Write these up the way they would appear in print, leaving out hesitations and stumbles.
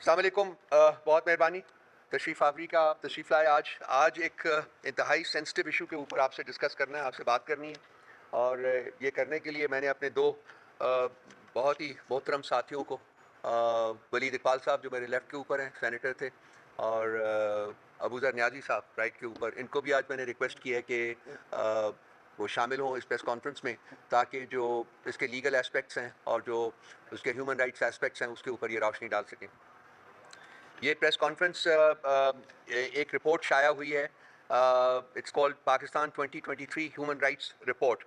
अस्सलाम वालेकुम। बहुत मेहरबानी तशरीफ़ आवरी का, आप तशरीफ़ लाए। आज एक इंतहाई सेंसिटिव इशू के ऊपर आपसे डिस्कस करना है, आपसे बात करनी है। और ये करने के लिए मैंने अपने दो बहुत ही मोहतरम साथियों को, वलीद इकबाल साहब जो मेरे लेफ़्ट के ऊपर हैं, सेनेटर थे, और अबू ज़र नियाज़ी साहब राइट के ऊपर, इनको भी आज मैंने रिक्वेस्ट की है कि वो शामिल हों इस प्रेस कॉन्फ्रेंस में, ताकि जो इसके लीगल एस्पेक्ट्स हैं और जो उसके ह्यूमन राइट्स एस्पेक्ट्स हैं उसके ऊपर ये रोशनी डाल सकें। ये प्रेस कॉन्फ्रेंस एक रिपोर्ट शाया हुई है, it's called Pakistan 2023 human rights report,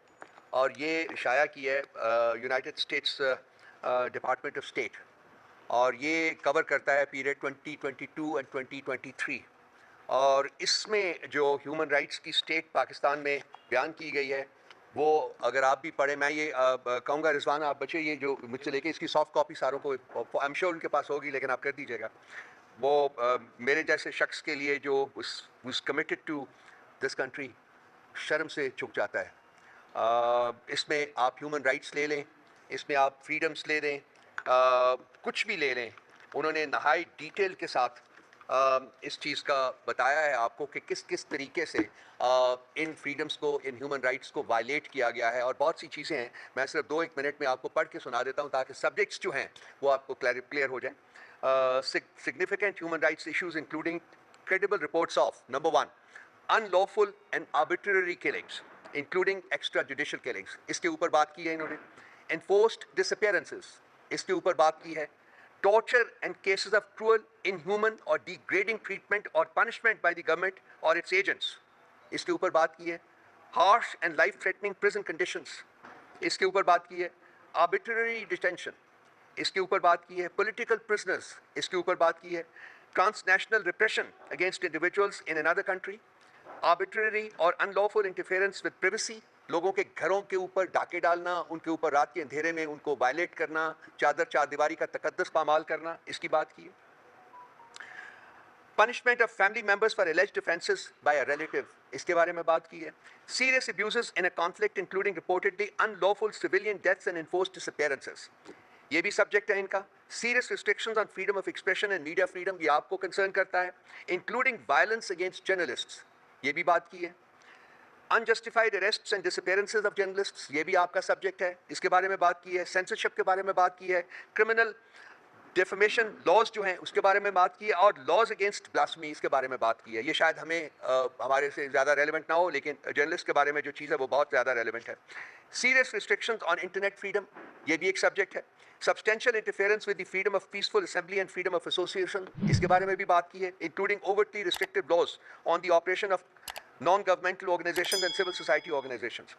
और ये शाया की है United states department of state, और ये कवर करता है पीरियड 2022 एंड 2023। और इसमें जो ह्यूमन राइट्स की स्टेट पाकिस्तान में बयान की गई है, वो अगर आप भी पढ़ें, मैं ये कहूँगा रिजवान आप बचे, ये जो मुझसे लेके इसकी सॉफ्ट कॉपी सारों को, आई एम श्योर उनके पास होगी, लेकिन आप कर दीजिएगा। वो मेरे जैसे शख्स के लिए जो उस कमिटेड टू दिस कंट्री शर्म से चुक जाता है। इसमें आप ह्यूमन राइट्स ले लें, इसमें आप फ्रीडम्स ले लें, कुछ भी ले लें, उन्होंने नहाई डिटेल के साथ इस चीज़ का बताया है आपको कि किस किस तरीके से इन फ्रीडम्स को, इन ह्यूमन राइट्स को वायलेट किया गया है। और बहुत सी चीज़ें हैं, मैं सिर्फ 2-1 मिनट में आपको पढ़ के सुना देता हूँ ताकि सब्जेक्ट्स जो हैं वो आपको क्लियर हो जाए। Significant human rights issues including credible reports of number 1 unlawful and arbitrary killings including extrajudicial killings, इसके ऊपर बात की है इन्होंने। enforced disappearances, इसके ऊपर बात की है। torture and cases of cruel, inhuman or degrading treatment or punishment by the government or its agents, इसके ऊपर बात की है। harsh and life threatening prison conditions, इसके ऊपर बात की है। arbitrary detention, इसके ऊपर बात की है। पॉलिटिकल प्रिजनर्स, इसके ऊपर बात की है। Transnational repression against individuals in another country, arbitrary और अनलॉफुल इंटरफेरेंस विद प्राइवेसी, लोगों के घरों के ऊपर डाके डालना, उनके ऊपर रात के अंधेरे में उनको वायलेट करना, चार दीवारी का तकद्दस पामाल करना, इसकी बात की है। Punishment of family members for alleged offences by a relative, इसके बारे में बात की है। Serious abuses in a conflict including reportedly unlawful civilian deaths and enforced disappearances, ये भी सब्जेक्ट है इनका। Serious restrictions on freedom of expression and media freedom, ये आपको कंसर्न करता है। इंक्लूडिंग वायलेंस अगेंस्ट जर्नलिस्ट्स, ये भी बात की है। Unjustified अरेस्ट्स and disappearances of journalists, ये भी आपका सब्जेक्ट है, इसके बारे में बात की है। सेंसरशिप के बारे में बात की है। क्रिमिनल डेफमेशन लॉज जो हैं उसके बारे में बात की है, और लॉज अगेंस्ट ब्लास्फेमी, इसके बारे में बात की है। ये शायद हमें हमारे से ज़्यादा रेलिवेंट ना हो, लेकिन जर्नलिस्ट के बारे में जो चीज़ है वो बहुत ज़्यादा रेलिवेंट है। Serious restrictions on internet freedom, ये भी एक सब्जेक्ट है। Substantial interference with the freedom of peaceful assembly and freedom of association, इसके बारे में भी बात की है। Including overtly restrictive laws on the operation of non-governmental organizations and civil society organizations.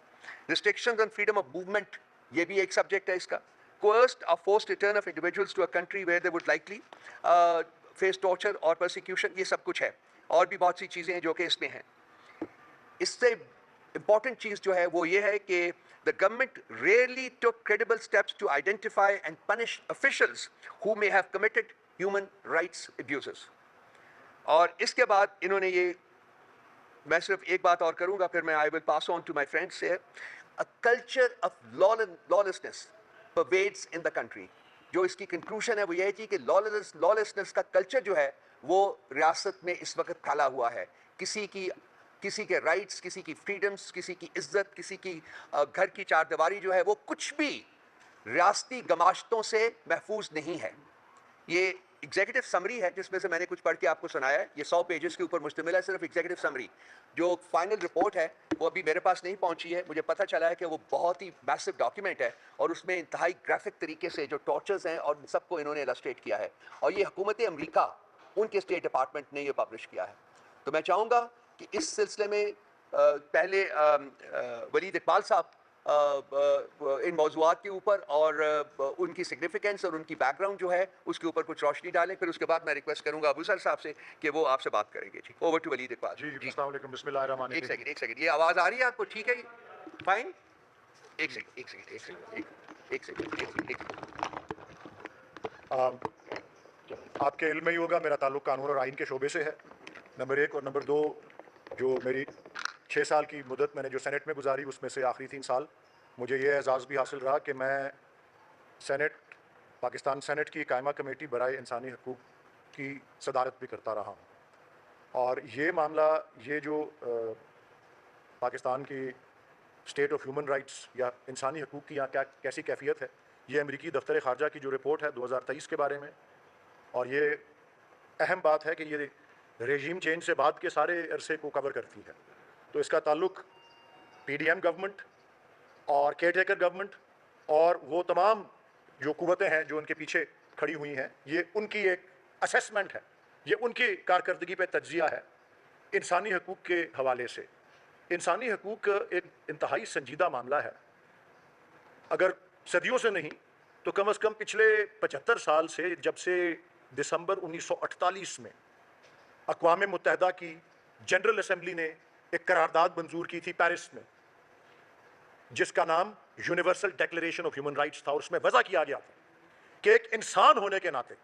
Restrictions on freedom of movement, ये भी एक सब्जेक्ट है इसका। Coerced or forced return of individuals to a country where they would likely face torture or persecution, ये सब कुछ है। और भी बहुत सी चीज़ें हैं जो कि इसमें हैं। इससे इम्पॉर्टेंट चीज़ जो है वो ये है कि the government rarely took credible steps to identify and punish officials who may have committed human rights abuses. और इसके बाद इन्होंने ये, मैं सिर्फ एक बात और करूंगा फिर मैं I will pass on to my friends से। A culture of lawlessness pervades in the country, जो इसकी कंक्लूजन है वो ये है कि लॉलेसनेस का कल्चर जो है वो रियासत में इस वक्त फैला हुआ है। किसी के राइट्स, किसी की फ्रीडम्स, किसी की इज्जत, किसी की घर की चारदीवारी जो है वो कुछ भी रियासती गमाश्तों से महफूज नहीं है। ये एग्जीक्यूटिव समरी है जिसमें से मैंने कुछ पढ़ के आपको सुनाया है। ये 100 पेजेस के ऊपर मुश्तमिल है, सिर्फ एग्जीक्यूटिव समरी। जो फाइनल रिपोर्ट है वो अभी मेरे पास नहीं पहुंची है। मुझे पता चला है कि वो बहुत ही मैसिव डॉक्यूमेंट है, और उसमें इंतहाई ग्राफिक तरीके से जो टॉर्चर्स हैं और सबको इन्होंने इलस्ट्रेट किया है, और ये हुकूमत अमरीका, उनके स्टेट डिपार्टमेंट ने ये पब्लिश किया है। तो मैं चाहूँगा कि इस सिलसिले में पहले वलीद इकबाल साहब इन मौज़ूआत के ऊपर और उनकी सिग्निफिकेंस और उनकी बैकग्राउंड जो है उसके ऊपर कुछ रोशनी डालें। फिर उसके बाद मैं रिक्वेस्ट करूंगा अबू सर साहब से कि वो आपसे बात करेंगे। जी, ओवर टू वलीद इकबाल। जी, अस्सलाम वालेकुम, बिस्मिल्लाहिर्रहमानिर्रहीम। एक सेकंड, ये आवाज़ आ रही है आपको? ठीक है, फाइन। एक सेकंड। आपके इल्म में ही होगा, मेरा ताल्लुक़ कानून और आइन के शोबे से है, नंबर 1। और नंबर 2, जो मेरी 6 साल की मुद्दत मैंने जो सेनेट में गुजारी, उसमें से आखिरी 3 साल मुझे ये एजाज़ भी हासिल रहा कि मैं पाकिस्तान सेनेट की कायमा कमेटी बराए इंसानी हकूक़ की सदारत भी करता रहा हूँ। और ये मामला, ये जो पाकिस्तान की स्टेट ऑफ ह्यूमन राइट्स या इंसानी हकूक़ की यहाँ क्या कैसी कैफियत है, ये अमरीकी दफ्तर ख़ारजा की जो रिपोर्ट है 2023 के बारे में, और ये अहम बात है कि ये रेजीम चेंज से बाद के सारे अरसे को कवर करती है। तो इसका ताल्लुक PDM गवर्नमेंट और केयर टेकर गवर्नमेंट और वो तमाम जो कुव्वतें हैं जो उनके पीछे खड़ी हुई हैं, ये उनकी एक असेसमेंट है, ये उनकी कारकर्दगी पे तज्जिया है इंसानी हकूक़ के हवाले से। इंसानी हकूक़ एक इंतहाई संजीदा मामला है। अगर सदियों से नहीं तो कम अज़ कम पिछले 75 साल से, जब से दिसंबर 1948 में अक़वाम मुत्तहदा की जनरल असम्बली ने एक करारदाद मंजूर की थी पेरिस में, जिसका नाम universal declaration of human rights था, और उसमें वज़ा किया गया था कि एक इंसान होने के नाते,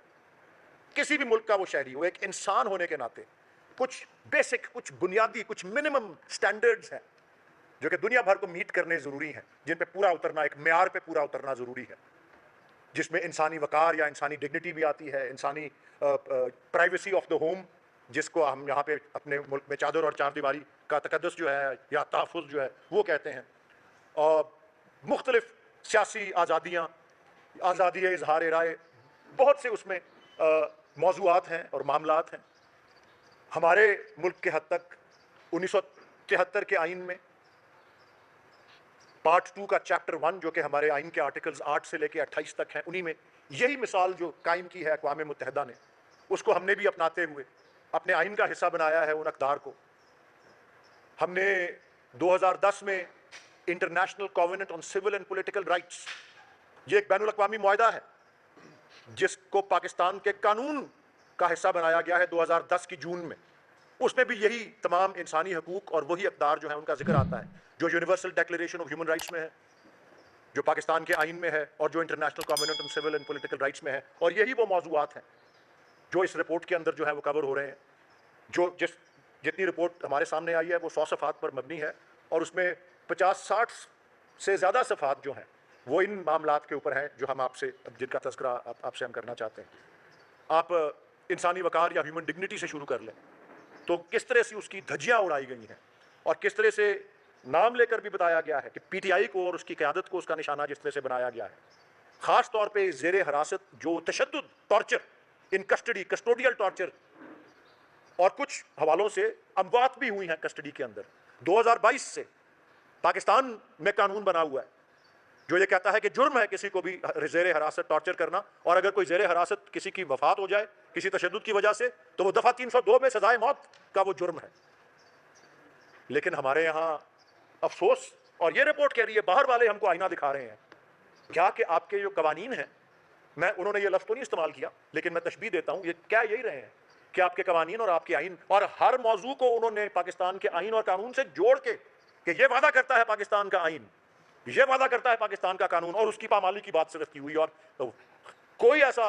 किसी भी मुल्क का वो शहरी हो, एक इंसान होने के नाते कुछ बेसिक, कुछ बुनियादी, कुछ मिनिमम स्टैंडर्ड्स हैं जो कि दुनिया भर को मीट करने ज़रूरी हैं, जिन पे पूरा उतरना, एक म्यार पे पूरा उतरना ज़रूरी है, जिसमें इंसानी वक़ार या इंसानी डिग्निटी भी आती है, इंसानी प्राइवेसी ऑफ द होम, जिसको हम यहाँ पे अपने मुल्क में चादर और चारदीवारी का तकद्दुस जो है या तहफ़्फ़ुज़ जो है वो कहते हैं, और मुख्तलिफ सियासी आज़ादियाँ, आज़ादी इजहार राय, बहुत से उसमें मौज़ूआत हैं और मामलात हैं। हमारे मुल्क के हद तक 1973 के आइन में पार्ट 2 का चैप्टर 1, जो कि हमारे आइन के आर्टिकल्स 8 से लेकर 28 तक हैं, उन्हीं में यही मिसाल जो कायम की है अक़वाम मुत्तहदा ने, उसको हमने भी अपनाते हुए अपने आइन का हिस्सा बनाया है। उन अक़दार को हमने 2010 में International Covenant on Civil and Political Rights, ये एक बैनुल अक़वामी मुआहदा है जिसको पाकिस्तान के कानून का हिस्सा बनाया गया है 2010 की जून में। उसमें भी यही तमाम इंसानी हकूक़ और वही अक़दार जो है उनका जिक्र आता है, जो universal declaration of human rights में है, जो पाकिस्तान के आइन में है, और जो International Covenant on Civil and Political Rights में है। और यही वो मौज़ूआत हैं जो इस रिपोर्ट के अंदर जो है वो कवर हो रहे हैं। जो जितनी रिपोर्ट हमारे सामने आई है वो 100 सफ़ात पर मबनी है, और उसमें 50-60 से ज़्यादा सफ़ात जो हैं वो इन मामलात के ऊपर हैं जो हम आपसे, जिनका तज़किरा आपसे हम करना चाहते हैं। आप इंसानी वक़ार या ह्यूमन डिग्निटी से शुरू कर लें तो किस तरह से उसकी धज्जियाँ उड़ाई गई हैं, और किस तरह से नाम लेकर भी बताया गया है कि PTI को और उसकी क़यादत को उसका निशाना जिस तरह से बनाया गया है। ख़ास तौर पे ज़ेरे हिरासत जो तशद्दुद, torture in custody, custodial torture, और कुछ हवालों से अमवात भी हुई हैं कस्टडी के अंदर। 2022 से पाकिस्तान में कानून बना हुआ है जो ये कहता है कि जुर्म है किसी को भी ज़ेरे हिरासत टॉर्चर करना, और अगर कोई ज़ेरे हिरासत किसी की वफ़ात हो जाए किसी तशद्दुद की वजह से तो वो दफ़ा 302 में सज़ाए मौत का वो जुर्म है। लेकिन हमारे यहाँ अफसोस, और ये रिपोर्ट कह रही है, बाहर वाले हमको आईना दिखा रहे हैं क्या कि आपके जो कवानीन हैं, उन्होंने ये लफ्ज़ तो नहीं इस्तेमाल किया लेकिन मैं तशबीह देता हूँ, ये क्या यही रहे हैं कि आपके कवानीन और आपके आइन, और हर मौजू को उन्होंने पाकिस्तान के आइन और कानून से जोड़ के कि ये वादा करता है पाकिस्तान का आइन, ये वादा करता है पाकिस्तान का कानून, और उसकी पामाली की बात सिर्फ की हुई। और कोई ऐसा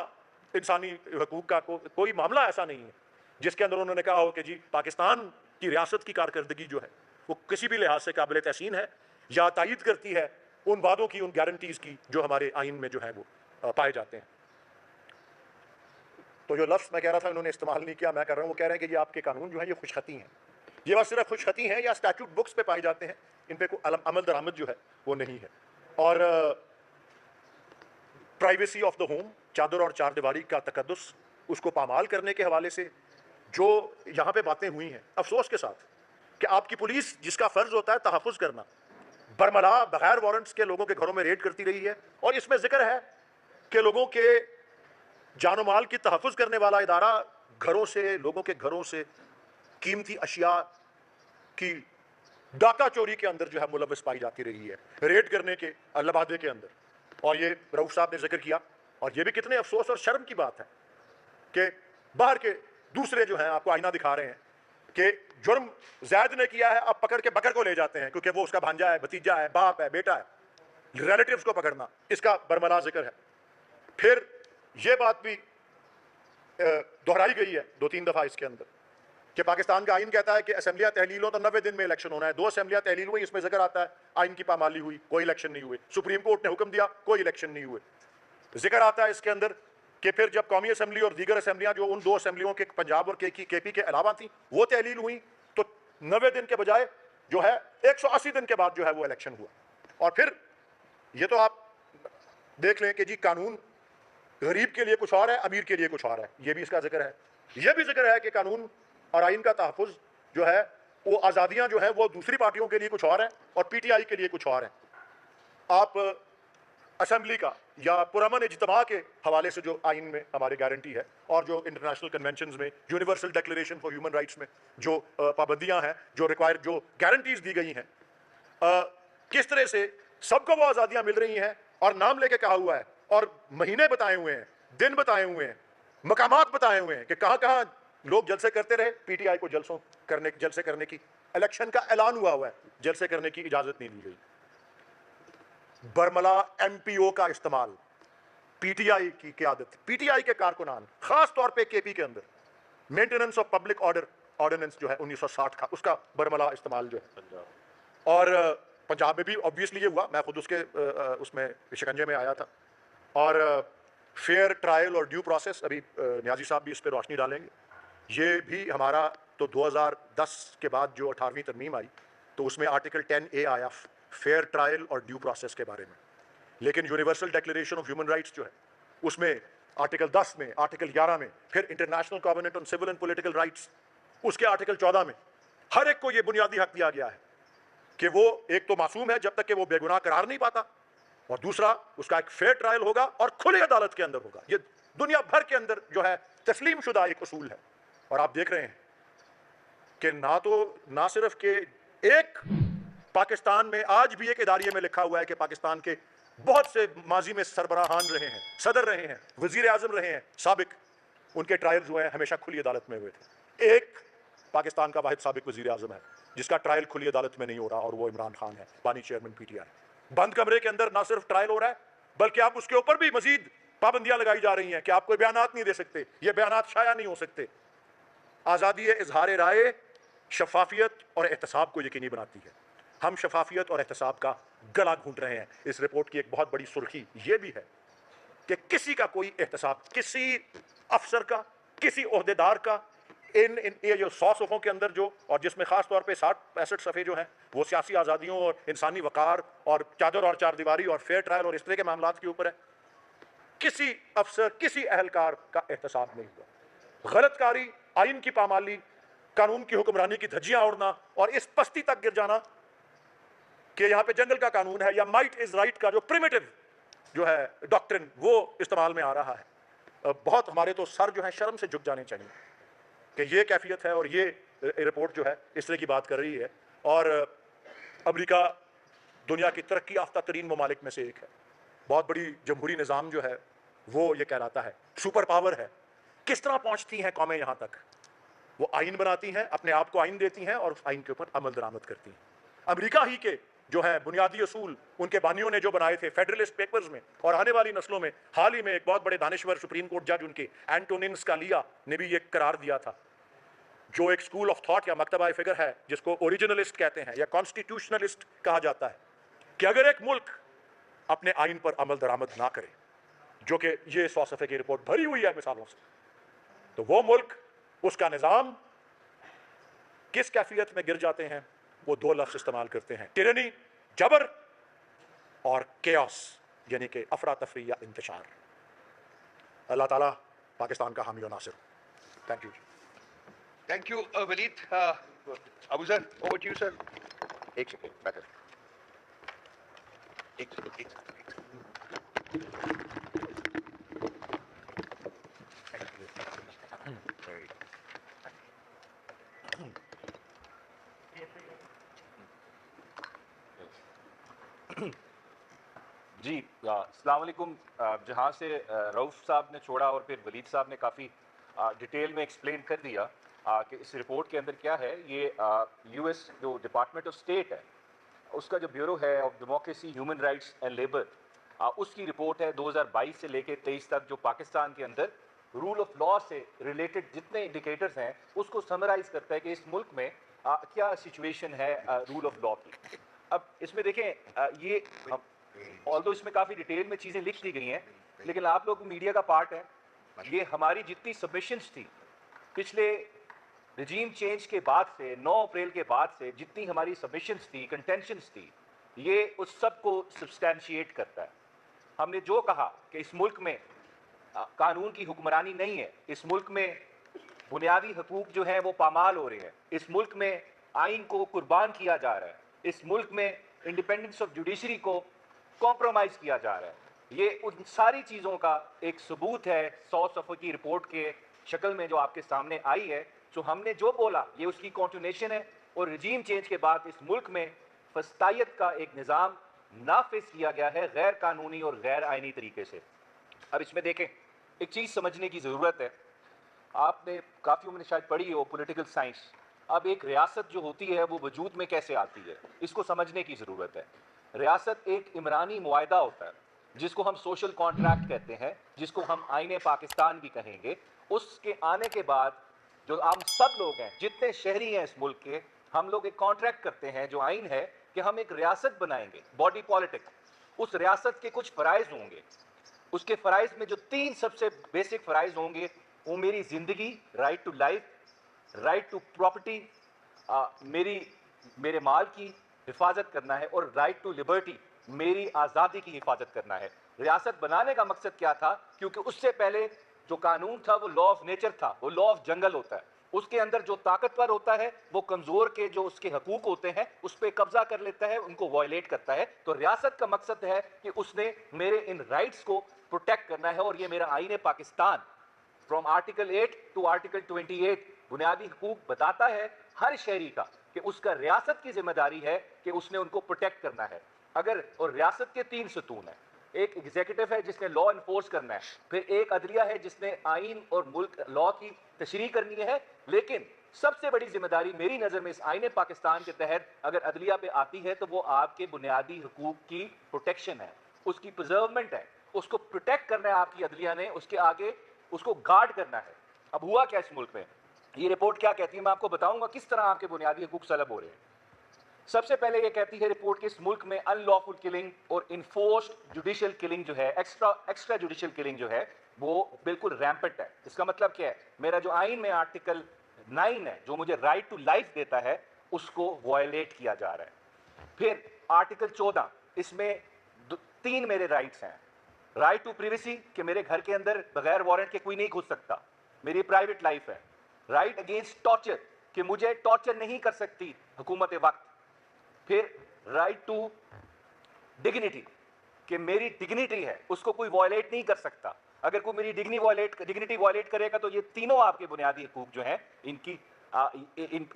इंसानी हकूक़ का कोई मामला ऐसा नहीं है जिसके अंदर उन्होंने कहा हो कि जी पाकिस्तान की रियासत की कारकर्दगी जो है वो किसी भी लिहाज से काबिल तहसीन है या तायीद करती है उन वादों की, उन गारंटीज़ की जो हमारे आइन में जो है वो पाए जाते हैं। तो जो लफ्ज़ मैं कह रहा था उन्होंने इस्तेमाल नहीं किया, मैं कर रहा हूँ, वो कह रहे हैं कि ये आपके कानून जो है ये खुशखती हैं। ये बात सिर्फ खुशखती हैं या स्टैट्यूट बुक्स पे पाए जाते हैं, इन पे कोई अमल दरामद जो है वो नहीं है। और प्राइवेसी ऑफ द होम, चादर और चारदीवारी का तकद्दुस, उसको पामाल करने के हवाले से जो यहाँ पे बातें हुई हैं, अफसोस के साथ कि आपकी पुलिस जिसका फ़र्ज़ होता है तहफ़्फ़ुज़ करना, बरमला बगैर वारंट्स के लोगों के घरों में रेड करती रही है। और इसमें जिक्र है कि लोगों के जानो माल की तहफ़्फ़ुज़ करने वाला इदारा घरों से, लोगों के घरों से कीमती अशिया की डाका चोरी के अंदर जो है मुलव्वस पाई जाती रही है, रेड करने के लबादे के अंदर। और ये रऊफ़ साहब ने जिक्र किया, और ये भी कितने अफसोस और शर्म की बात है कि बाहर के दूसरे जो हैं आपको आईना दिखा रहे हैं कि जुर्म ज़ैद ने किया है, अब पकड़ के बकर को ले जाते हैं क्योंकि वो उसका भांजा है, भतीजा है, बाप है, बेटा है, रिलेटिव्स को पकड़ना, इसका बरमला जिक्र है। फिर ये बात भी दोहराई गई है 2-3 दफ़ा इसके अंदर कि पाकिस्तान का आइन कहता है कि असेंबलियाँ तहलील हो तो 90 दिन में इलेक्शन होना है। 2 असेंबलियाँ तहलील हुई, इसमें जिक्र आता है आइन की पामाली हुई, कोई इलेक्शन नहीं हुए। सुप्रीम कोर्ट ने हुक्म दिया, कोई इलेक्शन नहीं हुए। जिक्र आता है इसके अंदर कि फिर जब कौमी असम्बली और दीगर असम्बलियां जो उन दो असम्बलियों के पंजाब और केपी के अलावा थी वो तहलील हुई, तो 90 दिन के बजाय जो है 180 दिन के बाद जो है वो इलेक्शन हुआ। और फिर ये तो आप देख लें कि जी कानून गरीब के लिए कुछ और है, अमीर के लिए कुछ और है, ये भी इसका जिक्र है। ये भी जिक्र है कि कानून और आइन का तहफ़्फ़ुज़ जो है वो आज़ादियाँ जो है वो दूसरी पार्टियों के लिए कुछ और है और पीटीआई के लिए कुछ और है। आप असेंबली का या पुरअमन इज्तिमा के हवाले से जो आइन में हमारे गारंटी है और जो इंटरनेशनल कन्वेंशंस में, universal declaration for human rights में जो पाबंदियां हैं, जो रिक्वायर्ड, जो गारंटीज दी गई हैं, किस तरह से सबको वो आज़ादियां मिल रही हैं और नाम लेके कहा हुआ है और महीने बताए हुए हैं, दिन बताए हुए हैं, मकामात बताए हुए हैं कि कहाँ कहाँ लोग जलसे करते रहे। पीटीआई को जलसे करने की इलेक्शन का ऐलान हुआ है, जलसे करने की इजाज़त नहीं दी गई। बरमला एमपीओ का इस्तेमाल, पीटीआई की क़यादत, पीटीआई के कारकुनान, खास तौर पे केपी के अंदर maintenance of public order ordinance जो है 1960 का, उसका बरमला इस्तेमाल जो है। और पंजाब में भी ऑब्वियसली ये हुआ, मैं खुद उसमें शिकंजे में आया था। और फेयर ट्रायल और ड्यू प्रोसेस, अभी न्याजी साहब भी इस पर रोशनी डालेंगे। ये भी हमारा तो 2010 के बाद जो 18वीं तरमीम आई तो उसमें आर्टिकल 10A आया फेयर ट्रायल और ड्यू प्रोसेस के बारे में। लेकिन universal declaration of human rights जो है उसमें आर्टिकल 10 में, आर्टिकल 11 में, फिर International Covenant on Civil and Political Rights उसके आर्टिकल 14 में हर एक को ये बुनियादी हक दिया गया है कि वो एक तो मासूम है जब तक कि वो बेगुनाह करार नहीं पाता, और दूसरा उसका एक फेयर ट्रायल होगा और खुली अदालत के अंदर होगा। ये दुनिया भर के अंदर जो है तस्लीम शुदा एक उसूल है। और आप देख रहे हैं कि ना सिर्फ कि एक पाकिस्तान में आज भी एक इदारिये में लिखा हुआ है कि पाकिस्तान के बहुत से माजी में सरबराहान रहे हैं, सदर रहे हैं, वजीर आजम रहे हैं साबिक, उनके ट्रायल्स हुए हैं, हमेशा खुली अदालत में हुए थे। एक पाकिस्तान का वाहिद साबिक वजीर आजम है जिसका ट्रायल खुली अदालत में नहीं हो रहा, और वो इमरान खान है, बानी चेयरमैन पीटीआई। बंद कमरे के अंदर ना सिर्फ ट्रायल हो रहा है बल्कि आप उसके ऊपर भी मजीद पाबंदियां लगाई जा रही हैं कि आप कोई बयानात नहीं दे सकते, ये बयानात शाया नहीं हो सकते। आज़ादी इजहार राय शफाफियत और एहतसाब को यकीनी बनाती है। हम शफाफियत और एहतसाब का गला घूंट रहे हैं। इस रिपोर्ट की एक बहुत बड़ी सुर्खी ये भी है कि किसी का कोई एहतसाब, किसी अफसर का, किसी ओहदेदार का ये जो 100 सफ़ों के अंदर जो, और जिसमें खास तौर पे 60-65 सफ़े जो हैं वो सियासी आज़ादियों और इंसानी वक़ार और चादर और चारदीवारी और फेयर ट्रायल और इस तरह के मामलात के ऊपर है, किसी अफसर, किसी अहलकार का एहतसाब नहीं हुआ। गलतकारी, आइन की पामाली, कानून की हुक्मरानी की धज्जियां उड़ना और इस पस्ती तक गिर जाना कि यहाँ पे जंगल का कानून है या माइट इज राइट का जो प्रिमिटिव जो है डॉक्ट्रिन वो इस्तेमाल में आ रहा है। बहुत हमारे तो सर जो है शर्म से झुक जाने चाहिए कि ये कैफियत है और ये रिपोर्ट जो है इस तरह की बात कर रही है। और अमेरिका दुनिया की तरक्की याफ्ता तरीन ममालिक में से एक है, बहुत बड़ी जमहूरी निज़ाम जो है वो ये कहलाता है सुपर पावर है। किस तरह पहुँचती हैं कौमें यहाँ तक? वो आइन बनाती हैं, अपने आप को आइन देती हैं और उस आइन के ऊपर अमल दरामद करती हैं। अमेरिका ही के जो है बुनियादी असूल उनके बानियों ने जो बनाए थे फेडरलिस्ट पेपर्स में, और आने वाली नस्लों में हाल ही में एक बहुत बड़े दानिश्वर सुप्रीम कोर्ट जज उनके एंटोनिन स्कालिया ने भी ये करार दिया था, जो एक स्कूल ऑफ थॉट या मकतबा फिगर है जिसको ओरिजिनलिस्ट कहते हैं या कॉन्स्टिट्यूशनलिस्ट कहा जाता है, कि अगर एक मुल्क अपने आइन पर अमल दरामद ना करे, जो कि ये 100 सफ़े की रिपोर्ट भरी हुई है मिसालों से, तो वो मुल्क, उसका निज़ाम किस कैफियत में गिर जाते हैं वो 2 लफ्ज़ इस्तेमाल करते हैं, टिरनी, जबर, और केओस यानी कि अफरा तफरी या इंतशार। अल्लाह ताला पाकिस्तान का हामी और Nasir. Thank you. Thank you Walid. Abu sir, over to you sir. एक सेकंड बैठो, एक सेकंड। जी अस्सलाम वालेकुम। जहाँ से रऊफ़ साहब ने छोड़ा और फिर वलीद साहब ने काफ़ी डिटेल में एक्सप्लेन कर दिया कि इस रिपोर्ट के अंदर क्या है। ये यूएस जो डिपार्टमेंट ऑफ स्टेट है उसका जो ब्यूरो है of democracy, human rights and labour, उसकी रिपोर्ट है 2022 से लेकर 23 तक, जो पाकिस्तान के अंदर रूल ऑफ लॉ से रिलेटेड जितने इंडिकेटर्स हैं उसको समराइज करता है कि इस मुल्क में क्या सिचुएशन है रूल ऑफ लॉ की। अब इसमें देखें, ये ऑल्दो इसमें काफ़ी डिटेल में चीज़ें लिख दी गई हैं, लेकिन आप लोग मीडिया का पार्ट हैं ये हमारी जितनी सबमिशंस थी पिछले रिजीम चेंज के बाद से 9 अप्रैल के बाद से जितनी हमारी सबमिशंस थी, कंटेंशंस थी, ये उस सब को सब्सटैंशिएट करता है। हमने जो कहा कि इस मुल्क में कानून की हुक्मरानी नहीं है, इस मुल्क में बुनियादी हकूक जो है वो पामाल हो रहे हैं, इस मुल्क में आइन को कुर्बान किया जा रहा है, इस मुल्क में इंडिपेंडेंस ऑफ जुडिशरी को कॉम्प्रोमाइज़ किया जा रहा है, ये उन सारी चीज़ों का एक सबूत है 100 सफ़े की रिपोर्ट के शक्ल में जो आपके सामने आई है। तो हमने जो बोला ये उसकी कॉन्टिन्यूशन है और रिजीम चेंज के बाद इस मुल्क में फस्तायत का एक निज़ाम नाफिज किया गया है गैर कानूनी और गैर आइनी तरीके से। अब इसमें देखें, एक चीज़ समझने की ज़रूरत है, आपने काफ़ी उम्र शायद पढ़ी हो पॉलिटिकल साइंस। अब एक रियासत जो होती है वो वजूद में कैसे आती है, इसको समझने की ज़रूरत है। रियासत एक इमरानी मुआहदा होता है जिसको हम सोशल कॉन्ट्रैक्ट कहते हैं, जिसको हम आईने पाकिस्तान भी कहेंगे। उसके आने के बाद जो हम सब लोग हैं, जितने शहरी हैं इस मुल्क के, हम लोग एक कॉन्ट्रैक्ट करते हैं जो आइन है कि हम एक रियासत बनाएंगे, बॉडी पॉलिटिक। उस रियासत के कुछ फ़राइज़ होंगे, उसके फ़राइज़ में जो 3 सबसे बेसिक फ़राइज़ होंगे वो मेरी ज़िंदगी, right to life, right to property, मेरे माल की हिफाजत करना है, और राइट टू लिबर्टी, मेरी आज़ादी की हिफाजत करना है। रियासत बनाने का मकसद क्या था? क्योंकि उससे पहले जो कानून था वो लॉ ऑफ नेचर था, वो लॉ ऑफ जंगल होता है। उसके अंदर जो ताकतवर होता है वो कमज़ोर के जो उसके हकूक होते हैं उस पर कब्जा कर लेता है, उनको वायलेट करता है। तो रियासत का मकसद है कि उसने मेरे इन राइट्स को प्रोटेक्ट करना है, और ये मेरा आईन Pakistan from article 8 to article 28 बुनियादी हकूक बताता है हर शहरी का कि उसका रियासत की जिम्मेदारी है कि उसने उनको प्रोटेक्ट करना है। अगर और रियासत के 3 सतून हैं, एक एग्जीक्यूटिव है जिसने लॉ इन्फोर्स करना है, फिर एक अदलिया है जिसने आइन और मुल्क लॉ की तशरीह करनी है, लेकिन सबसे बड़ी जिम्मेदारी मेरी नज़र में इस आईन पाकिस्तान के तहत अगर अदलिया पे आती है तो वो आपके बुनियादी हकूक की प्रोटेक्शन है, उसकी प्रिजर्वमेंट है, उसको प्रोटेक्ट करना है आपकी अदलिया ने, उसके आगे उसको गार्ड करना है। अब हुआ क्या इस मुल्क में, ये रिपोर्ट क्या कहती है मैं आपको बताऊंगा किस तरह आपके बुनियादी हकूक सलब हो रहे हैं। सबसे पहले ये कहती है रिपोर्ट कि इस मुल्क में अनलॉफुल किलिंग और इन्फोर्स्ड जुडिशियल किलिंग जो है, एक्स्ट्रा जुडिशियल किलिंग जो है, वो बिल्कुल रैम्पेंट है। इसका मतलब क्या है? मेरा जो आइन में आर्टिकल 9 है जो मुझे राइट टू लाइफ देता है उसको वायलेट किया जा रहा है। फिर आर्टिकल 14, इसमें 3 मेरे राइट्स हैं। राइट टू प्रिवेसी कि मेरे घर के अंदर बगैर वारंट के कोई नहीं घुस सकता, मेरी प्राइवेट लाइफ है। राइट अगेंस्ट टॉर्चर कि मुझे टॉर्चर नहीं कर सकती हुकूमत वक्त। फिर राइट टू डिग्निटी कि मेरी डिग्निटी है उसको कोई वायलेट नहीं कर सकता, अगर कोई मेरी डिग्निटी वायलेट करेगा तो ये तीनों आपके बुनियादी हकूक जो हैं इनकी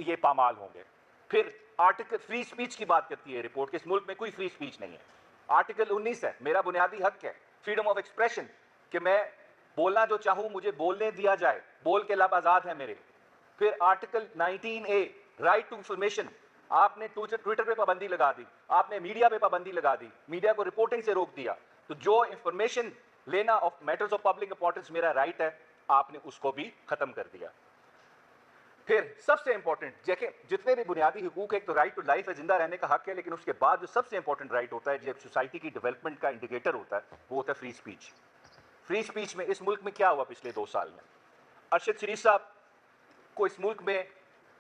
ये पामाल होंगे। फिर आर्टिकल फ्री स्पीच की बात करती है रिपोर्ट कि इस मुल्क में कोई फ्री स्पीच नहीं है। आर्टिकल 19 है, मेरा बुनियादी हक है फ्रीडम ऑफ एक्सप्रेशन कि मैं बोलना जो चाहूँ मुझे बोलने दिया जाए, बोल के लब आज़ाद है मेरे। फिर article 19A right to information, आपने ट्विटर पे पाबंदी लगा दी, आपने मीडिया पे पाबंदी लगा दी, मीडिया को रिपोर्टिंग से रोक दिया, तो जो इंफॉर्मेशन लेना of matters of public importance मेरा राइट है आपने उसको भी खत्म कर दिया। फिर सबसे इंपॉर्टेंट देखें, जितने भी बुनियादी हुकूक, एक तो राइट टू लाइफ है, जिंदा रहने का हक है, लेकिन उसके बाद जो सबसे इंपॉर्टेंट राइट होता है, जब सोसाइटी की डेवलपमेंट का इंडिकेटर होता है, वो होता है फ्री स्पीच। फ्री स्पीच में इस मुल्क में क्या हुआ पिछले 2 साल में? अरशद शरीफ साहब को इस मुल्क में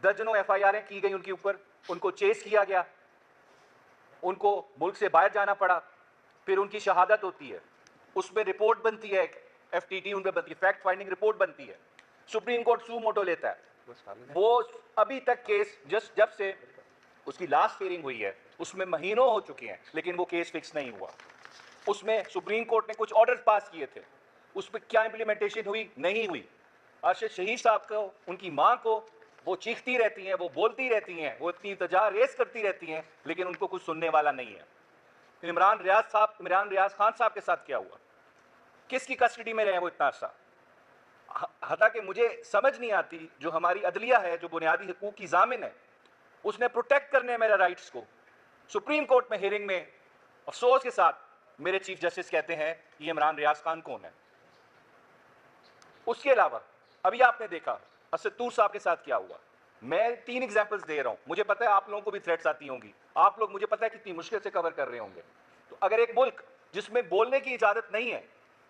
दर्जनों FIR की गई उनके ऊपर, उनको चेस किया गया, उनको मुल्क से बाहर जाना पड़ा, फिर उनकी शहादत होती है, उसमें रिपोर्ट बनती है, FTT उन पर बनती है, फैक्ट फाइंडिंग रिपोर्ट बनती है, सुप्रीम कोर्ट सू मोटो लेता है। वो अभी तक केस जब से उसकी लास्ट हियरिंग हुई है उसमें महीनों हो चुके हैं, लेकिन वो केस फिक्स नहीं हुआ। उसमें सुप्रीम कोर्ट ने कुछ ऑर्डर्स पास किए थे, उस पर क्या इंप्लीमेंटेशन हुई? नहीं हुई। अरशद शहीद साहब को, उनकी माँ को, वो चीखती रहती हैं, वो बोलती रहती हैं, वो इतनी इंतजार रेस करती रहती हैं, लेकिन उनको कुछ सुनने वाला नहीं है। फिर इमरान रियाज खान साहब के साथ क्या हुआ? किसकी कस्टडी में रहे वो इतना अर्सा? हालांकि मुझे समझ नहीं आती, जो हमारी अदलिया है, जो बुनियादी हकूक की जामिन है, उसने प्रोटेक्ट करने मेरे राइट्स को, सुप्रीम कोर्ट में हियरिंग में अफसोस के साथ मेरे चीफ जस्टिस कहते हैं ये इमरान रियाज खान कौन है। उसके अलावा अभी आपने देखा असदूर साहब के साथ क्या हुआ। मैं 3 एग्जांपल्स दे रहा हूं, मुझे पता है आप लोगों को भी थ्रेट्स आती होंगी, आप लोग मुझे पता है कितनी मुश्किल से कवर कर रहे होंगे। तो अगर एक मुल्क जिसमें बोलने की इजाजत नहीं है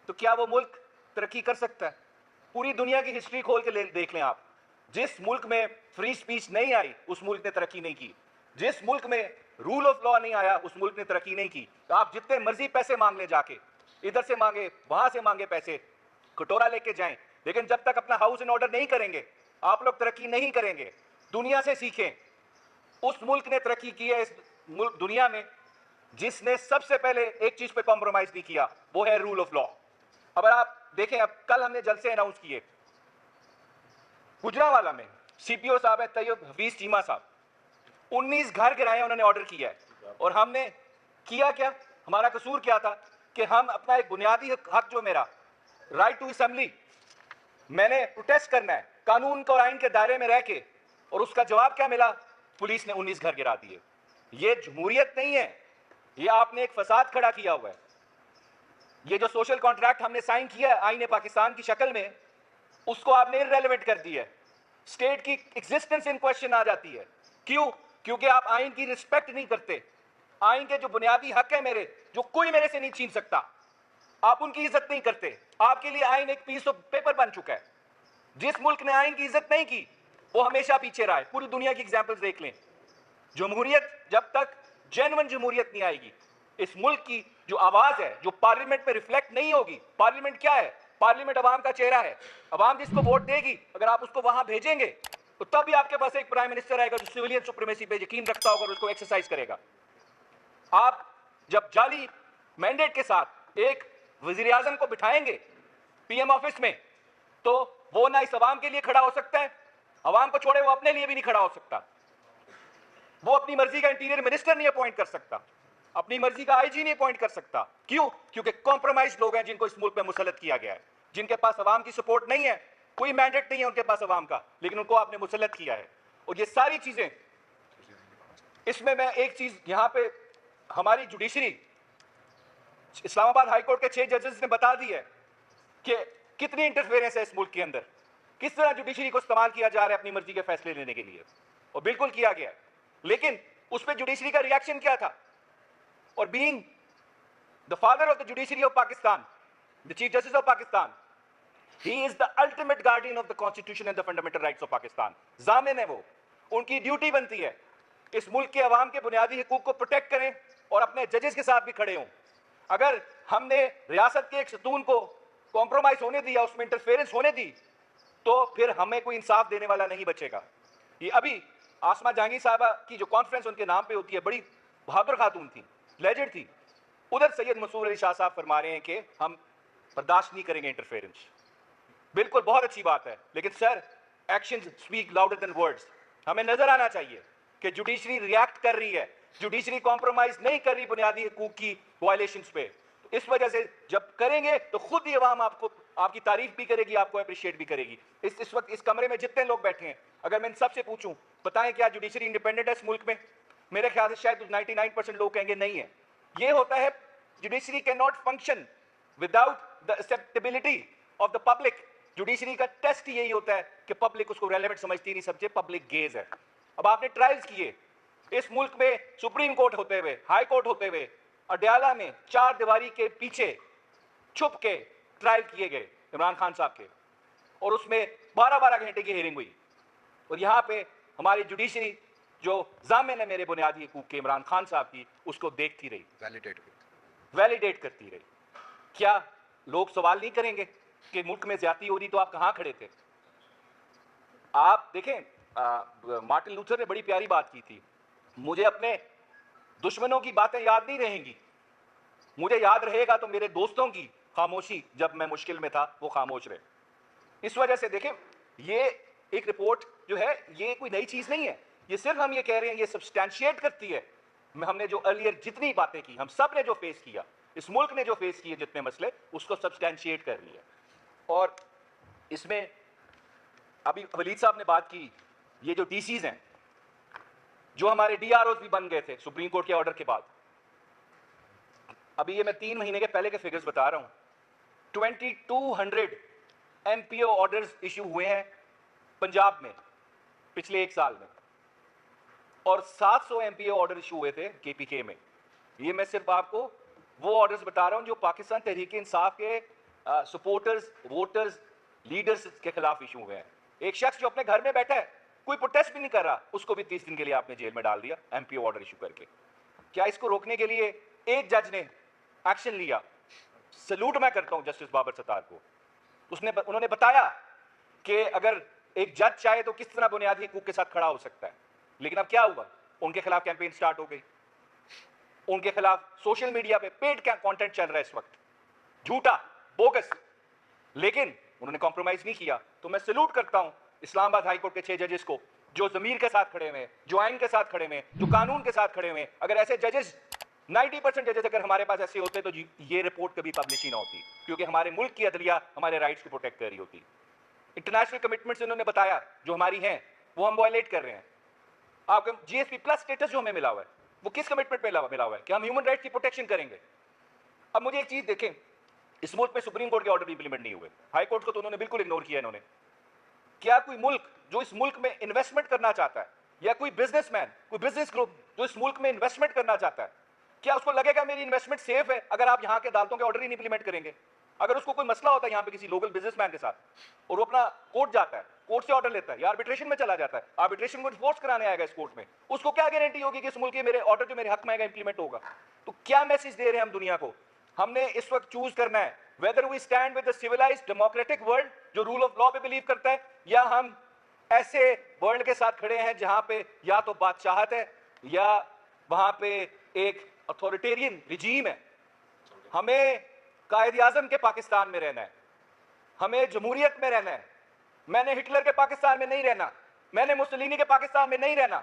तो क्या वो मुल्क तरक्की कर सकता है? पूरी दुनिया की हिस्ट्री खोल के देख लें आप, जिस मुल्क में फ्री स्पीच नहीं आई उस मुल्क ने तरक्की नहीं की, जिस मुल्क में रूल ऑफ लॉ नहीं आया उस मुल्क ने तरक्की नहीं की। तो आप जितने मर्जी पैसे मांग ले जाके, इधर से मांगे वहां से मांगे पैसे, कटोरा लेके जाएं, लेकिन जब तक अपना हाउस इन ऑर्डर नहीं करेंगे आप लोग तरक्की नहीं करेंगे। दुनिया से सीखें, उस मुल्क ने तरक्की की है इस मुल्क दुनिया में जिसने सबसे पहले एक चीज पे कॉम्प्रोमाइज नहीं किया, वो है रूल ऑफ लॉ। अब आप देखें, अब कल हमने जलसे अनाउंस किए, गुजरावाला में सीपीओ साहब है तैयब हफीज चीमा साहब, 19 घर गिराए उन्होंने ऑर्डर किया है। और हमने किया क्या, हमारा कसूर क्या था कि हम अपना एक बुनियादी हक जो मेरा राइट टू असेंबली, मैंने प्रोटेस्ट करना है कानून और आइन के दायरे में रह के, और उसका जवाब क्या मिला, पुलिस ने 19 घर गिरा दिए। ये जमहूरियत नहीं है, ये आपने एक फसाद खड़ा किया हुआ है। ये जो सोशल कॉन्ट्रैक्ट हमने साइन किया है आईने पाकिस्तान की शक्ल में, उसको आपने इररेलेवेंट कर दिया है। स्टेट की एग्जिस्टेंस इन क्वेश्चन आ जाती है। क्यों? क्योंकि आप आइन की रिस्पेक्ट नहीं करते। आइन के जो बुनियादी हक है मेरे, जो कोई मेरे से नहीं छीन सकता, आप उनकी इज्जत नहीं करते। आपके लिए आइन एक पीस ऑफ पेपर बन चुका है। जिस मुल्क ने आइन की इज्जत नहीं की वो हमेशा पीछे रहा है। पूरी दुनिया की एग्जाम्पल्स देख लें। जमहूरियत, जब तक जेन्युइन जमहूरियत नहीं आएगी, इस मुल्क की जो आवाज है जो पार्लियामेंट में रिफ्लेक्ट नहीं होगी। पार्लियामेंट क्या है? पार्लियामेंट अवाम का चेहरा है। अवाम जिसको वोट देगी, अगर आप उसको वहां भेजेंगे तो तब भी आपके पास एक प्राइम मिनिस्टर आएगा जो सिविलियन सुप्रीमेसी पे यकीन रखता होगा और उसको एक्सरसाइज करेगा। आप जब जाली मैंडेट के साथ एक वजीर आजम को बिठाएंगे पीएम ऑफिस में, तो वो ना इस अवाम के लिए खड़ा हो सकता है, अवाम को छोड़े वो अपने लिए भी नहीं खड़ा हो सकता। वो अपनी मर्जी का इंटीरियर मिनिस्टर नहीं अपॉइंट कर सकता, अपनी मर्जी का आईजी नहीं अपॉइंट कर सकता। क्यों? क्योंकि कॉम्प्रोमाइज लोग हैं जिनको इस मुल्क में मुसल्लत किया गया है, जिनके पास अवाम की सपोर्ट नहीं है, कोई मैंडेट नहीं है उनके पास अवाम का, लेकिन उनको आपने मुसल्लत किया है। और ये सारी चीजें, इसमें मैं एक चीज यहां पे, हमारी जुडिशरी, इस्लामाबाद हाईकोर्ट के 6 जजेस ने बता दी है कि कितनी इंटरफेरेंस है इस मुल्क के अंदर, किस तरह जुडिशरी को इस्तेमाल किया जा रहा है अपनी मर्जी के फैसले लेने के लिए, और बिल्कुल किया गया है। लेकिन उस पर जुडिशरी का रिएक्शन क्या था? और being the father of the judiciary of Pakistan, the chief justice of Pakistan, he is the ultimate guardian of the constitution and the fundamental rights of Pakistan. जामिन है वो, उनकी ड्यूटी बनती है इस मुल्क के अवाम के बुनियादी हकूक को प्रोटेक्ट करें और अपने जजेस के साथ भी खड़े हों। अगर हमने रियासत के एक सतून को कॉम्प्रोमाइज होने दिया, उसमें इंटरफेरेंस होने दी, तो फिर हमें कोई इंसाफ देने वाला नहीं बचेगा। ये अभी आसमा जहांगीर साहबा की जो कॉन्फ्रेंस उनके नाम पे होती है, बड़ी बहादुर खातून थी, लेजेंड थी। उधर सैयद मसूर अली शाह साहब फरमा रहे हैं कि हम बर्दाश्त नहीं करेंगे इंटरफेरेंस। बिल्कुल, बहुत अच्छी बात है, लेकिन sir actions speak louder than words. हमें नजर आना चाहिए कि जुडिशरी रिएक्ट कर रही है, जुडिशरी कॉम्प्रोमाइज नहीं कर रही बुनियादी हकूक की वायलेशंस पे। इस वजह से जब करेंगे तो खुद ही अवाम आपको, आपकी तारीफ भी करेगी, आपको अप्रिशिएट भी करेगी। इस वक्त इस कमरे में जितने लोग बैठे हैं, अगर मैं इन सबसे पूछूं बताएं क्या जुडिशरी इंडिपेंडेंट है इस मुल्क में, मेरे ख्याल से शायद 99% लोग कहेंगे नहीं है। ये होता है, judiciary can not function without the acceptability of the public. Judiciary का टेस्ट यही होता है कि पब्लिक उसको रेलेवेंट समझती नहीं, सब्जेक्ट पब्लिक गेज है। अब आपने ट्रायल्स किए इस मुल्क में, सुप्रीम कोर्ट होते हुए, हाई कोर्ट होते हुए, अडयाला में 4 दीवारी के पीछे छुप के ट्रायल किए गए इमरान खान साहब के, और उसमें 12-12 घंटे की हियरिंग हुई। और यहाँ पे हमारी जुडिशरी जो जामिन है मेरे बुनियादी हकूक के इमरान खान साहब की, उसको देखती रही, वैलिडेट करती रही। क्या लोग सवाल नहीं करेंगे कि मुल्क में ज्यादती हो रही तो आप कहाँ खड़े थे? आप देखें, मार्टिन लूथर ने बड़ी प्यारी बात की थी, मुझे अपने दुश्मनों की बातें याद नहीं रहेंगी, मुझे याद रहेगा तो मेरे दोस्तों की खामोशी जब मैं मुश्किल में था, वो खामोश रहे। इस वजह से देखें, ये एक रिपोर्ट जो है ये कोई नई चीज नहीं है, ये सिर्फ हम ये कह रहे हैं, ये सब्सटैंशिएट करती है हमने जो अर्लियर जितनी बातें की, हम सब ने जो फेस किया, इस मुल्क ने जो फेस किए जितने मसले, उसको सब्सटैंशिएट कर रही है। और इसमें अभी वलीद साहब ने बात की, ये जो डीसीज हैं, जो हमारे डीआरओज भी बन गए थे सुप्रीम कोर्ट के ऑर्डर के बाद, अभी ये मैं 3 महीने के पहले के फिगर्स बता रहा हूं, 2200 एमपीओ ऑर्डर्स इशू हुए हैं पंजाब में पिछले 1 साल में, और 700 एमपीओ ऑर्डर इशू हुए थे केपीके में। ये मैं सिर्फ आपको वो ऑर्डर्स बता रहा हूं जो पाकिस्तान तहरीक इंसाफ के सपोर्टर्स, वोटर्स लीडर्स के खिलाफ इशू हुए हैं। एक शख्स जो अपने घर में बैठा है, कोई प्रोटेस्ट भी नहीं कर रहा, उसको भी 30 दिन के लिए आपने जेल में डाल दिया एमपी ऑर्डर इशू करके। क्या इसको रोकने के लिए एक जज ने एक्शन लिया? सल्यूट मैं करता हूं जस्टिस बाबर सत्तार को। उन्होंने बताया कि अगर एक जज चाहे तो किस तरह बुनियादी हकूक के साथ खड़ा हो सकता है। लेकिन अब क्या हुआ? उनके खिलाफ कैंपेन स्टार्ट हो गई, उनके खिलाफ सोशल मीडिया पे पेड कंटेंट चल रहा है इस वक्त, झूठा, बोगस। लेकिन उन्होंने कॉम्प्रोमाइज नहीं किया। तो मैं सल्यूट करता हूं इस्लामाबाद हाई कोर्ट के 6 जजेस को, जो ज़मीर के साथ खड़े हुए हैं, जो आइन के साथ खड़े हुए हैं, जो कानून के साथ खड़े हुए हैं। अगर ऐसे जजेस 90% जजेस अगर हमारे पास ऐसे होते तो ये रिपोर्ट कभी पब्लिश ही ना होती, क्योंकि हमारे मुल्क की अदलिया हमारे राइट्स को प्रोटेक्ट कर रही होती। इंटरनेशनल कमिटमेंट्स इन्होंने बताया जो हमारी हैं वो हम वायलेट कर रहे हैं। आपको जीएसपी प्लस स्टेटस जो हमें मिला हुआ है वो किस कमिटमेंट पे मिला हुआ है कि हम ह्यूमन राइट्स की प्रोटेक्शन करेंगे। अब मुझे एक चीज देखें, इस मुल्क में सुप्रीम कोर्ट के ऑर्डर इंप्लीमेंट नहीं हुए, हाई कोर्ट को तो उन्होंने बिल्कुल इग्नोर किया इन्होंने। क्या कोई मुल्क जो इस मुल्क में इन्वेस्टमेंट करना चाहता है, या कोई बिजनेसमैन, कोई बिजनेस ग्रुप जो इस मुल्क में इन्वेस्टमेंट करना चाहता है, क्या उसको लगेगा मेरी इन्वेस्टमेंट सेफ है अगर आप यहाँ के अदालतों के ऑर्डर ही नहीं इंप्लीमेंट करेंगे? अगर उसको कोई मसला होता है यहाँ पे किसी लोकल बिजनेसमैन के साथ और वो अपना कोर्ट जाता है, कोर्ट से ऑर्डर लेता है या आर्बिट्रेशन में चला जाता है, आर्बिट्रेशन को इन्फोर्स कराने आएगा इस कोर्ट में, उसको क्या गारंटी होगी कि इस मुल्क के मेरे ऑर्डर जो मेरे हक में आएगा इंप्लीमेंट होगा? तो क्या मैसेज दे रहे हैं हम दुनिया को? हमने इस वक्त चूज करना है whether we stand with the civilised democratic world जो रूल ऑफ लॉ पे बिलीव करता है, या हम ऐसे वर्ल्ड के साथ खड़े हैं जहां पे या तो बादशाहत है या वहां पे एक अथॉरिटेरियन रिजीम है। हमें कायद आजम के पाकिस्तान में रहना है, हमें जमहूरियत में रहना है। मैंने हिटलर के पाकिस्तान में नहीं रहना, मैंने मुसोलिनी के पाकिस्तान में नहीं रहना,